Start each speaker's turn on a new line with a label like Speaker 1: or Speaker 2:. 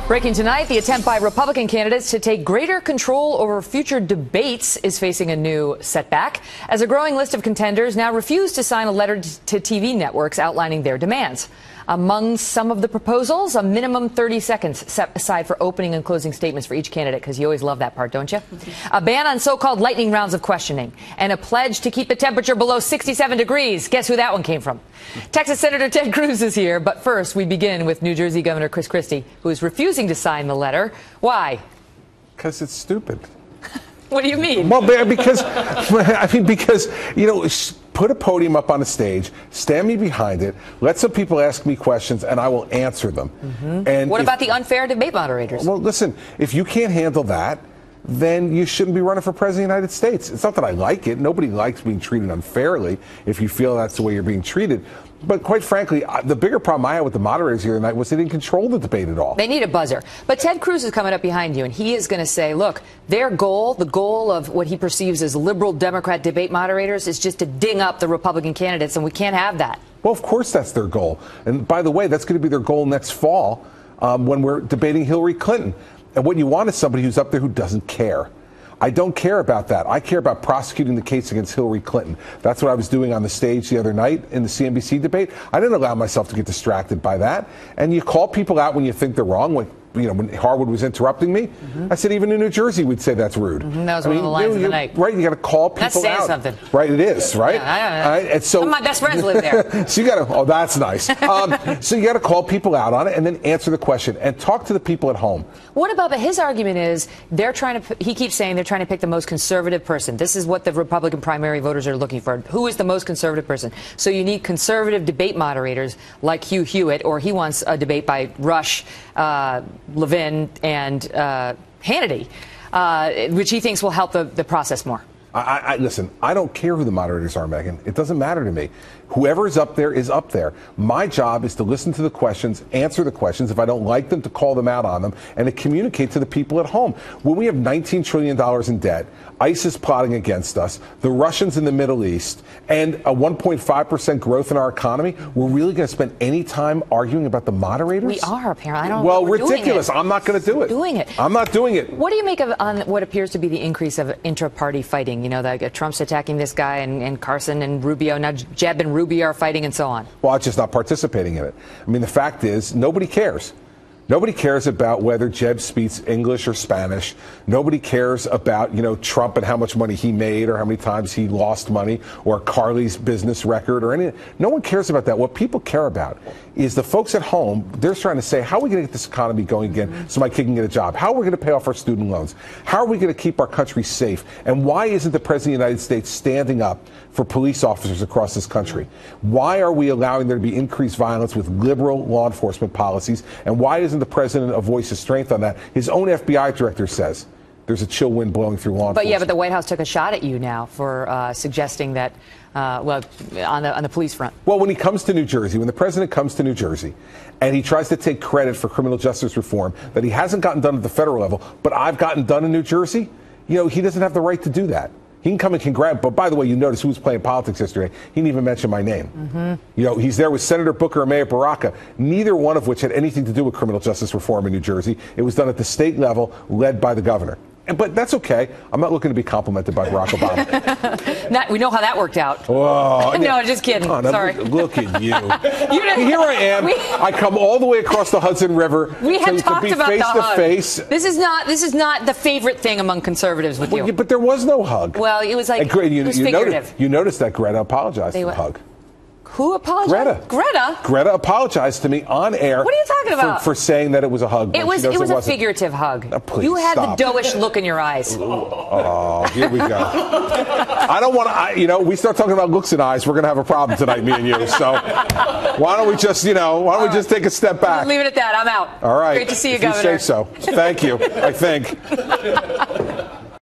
Speaker 1: Breaking tonight, the attempt by Republican candidates to take greater control over future debates is facing a new setback, as a growing list of contenders now refuse to sign a letter to TV networks outlining their demands. Among some of the proposals, a minimum 30 seconds set aside for opening and closing statements for each candidate, because you always love that part, don't you? A ban on so-called lightning rounds of questioning, and a pledge to keep the temperature below 67 degrees. Guess who that one came from? Texas Senator Ted Cruz is here, but first we begin with New Jersey Governor Christie, who is refusing to sign the letter. Why?
Speaker 2: Because it's stupid.
Speaker 1: What do you mean?
Speaker 2: Well, because put a podium up on a stage, stand me behind it, let some people ask me questions, and I will answer them. And
Speaker 1: what about the unfair debate moderators?
Speaker 2: Well, listen, if you can't handle that, then you shouldn't be running for president of the United States. It's not that I like it. Nobody likes being treated unfairly if you feel that's the way you're being treated. But quite frankly, the bigger problem I had with the moderators here tonight was they didn't control the debate at all.
Speaker 1: They need a buzzer. But Ted Cruz is coming up behind you, and he is going to say, look, their goal, the goal of what he perceives as liberal Democrat debate moderators, is just to ding up the Republican candidates, and we can't have that.
Speaker 2: Well, of course that's their goal. And by the way, that's going to be their goal next fall when we're debating Hillary Clinton. And what you want is somebody who's up there who doesn't care. I don't care about that. I care about prosecuting the case against Hillary Clinton. That's what I was doing on the stage the other night in the CNBC debate. I didn't allow myself to get distracted by that. And you call people out when you think they're wrong. Like, when Harwood was interrupting me, I said even in New Jersey we'd say that's rude.
Speaker 1: That was one of the lines of the night.
Speaker 2: Right, you got to call people out.
Speaker 1: That's saying something.
Speaker 2: Right, it is, right?
Speaker 1: Yeah,
Speaker 2: and so,
Speaker 1: some of my best friends live there.
Speaker 2: So you got to, oh, that's nice. So you got to call people out on it and then answer the question and talk to the people at home.
Speaker 1: What about, but his argument is they're trying to, he keeps saying they're trying to pick the most conservative person. This is what the Republican primary voters are looking for. Who is the most conservative person? So you need conservative debate moderators like Hugh Hewitt, or he wants a debate by Rush, Levin, and Hannity, which he thinks will help the process more.
Speaker 2: Listen, I don't care who the moderators are, Megyn. It doesn't matter to me. Whoever is up there is up there. My job is to listen to the questions, answer the questions. If I don't like them, to call them out on them, and to communicate to the people at home. When we have $19 trillion in debt, ISIS plotting against us, the Russians in the Middle East, and a 1.5% growth in our economy, we're really going to spend any time arguing about the moderators?
Speaker 1: We are, apparently. I don't know.
Speaker 2: Well, ridiculous. I'm not going to do it.
Speaker 1: Doing it.
Speaker 2: I'm not doing it.
Speaker 1: What do you make of on what appears to be the increase of intra-party fighting? You know, that Trump's attacking this guy, and Carson and Rubio, now Jeb and Rubio are fighting, and so on. Well,
Speaker 2: I'm just not participating in it. I mean, the fact is, nobody cares. Nobody cares about whether Jeb speaks English or Spanish. Nobody cares about, Trump and how much money he made or how many times he lost money or Carly's business record or anything. No one cares about that. What people care about is the folks at home. They're trying to say, how are we going to get this economy going again so my kid can get a job? How are we going to pay off our student loans? How are we going to keep our country safe? And why isn't the President of the United States standing up for police officers across this country? Why are we allowing there to be increased violence with liberal law enforcement policies? And why isn't the president a voice of strength on that? His own FBI director says there's a chill wind blowing through law enforcement.
Speaker 1: But the White House took a shot at you now for suggesting that, on the police front.
Speaker 2: Well, when he comes to New Jersey, when the president comes to New Jersey and he tries to take credit for criminal justice reform that he hasn't gotten done at the federal level, but I've gotten done in New Jersey, he doesn't have the right to do that. He can come and congratulate. But by the way, you notice who was playing politics yesterday. He didn't even mention my name. He's there with Senator Booker and Mayor Baraka, neither one of which had anything to do with criminal justice reform in New Jersey. It was done at the state level, led by the governor. But that's okay. I'm not looking to be complimented by Barack Obama.
Speaker 1: We know how that worked out.
Speaker 2: Whoa.
Speaker 1: No, just kidding. Sorry.
Speaker 2: Look at you. Here I am. I come all the way across the Hudson River
Speaker 1: we had talked
Speaker 2: to be
Speaker 1: about
Speaker 2: face
Speaker 1: the hug.
Speaker 2: to face.
Speaker 1: This is not the favorite thing among conservatives with you.
Speaker 2: But there was no hug.
Speaker 1: Well, it was like it was figurative.
Speaker 2: You noticed that Greta apologized for the hug.
Speaker 1: Who apologized?
Speaker 2: Greta apologized to me on air.
Speaker 1: What are you talking about?
Speaker 2: For saying that it was a hug.
Speaker 1: It was a figurative hug.
Speaker 2: Please,
Speaker 1: you had
Speaker 2: stop.
Speaker 1: the doughish look in your eyes.
Speaker 2: Oh, here we go. I don't want to, we start talking about looks in eyes, we're going to have a problem tonight, me and you. So why don't we just, just take a step back?
Speaker 1: Leave it at that. I'm out.
Speaker 2: All right.
Speaker 1: Great to see you,
Speaker 2: if
Speaker 1: Governor.
Speaker 2: You say so. Thank you, I think.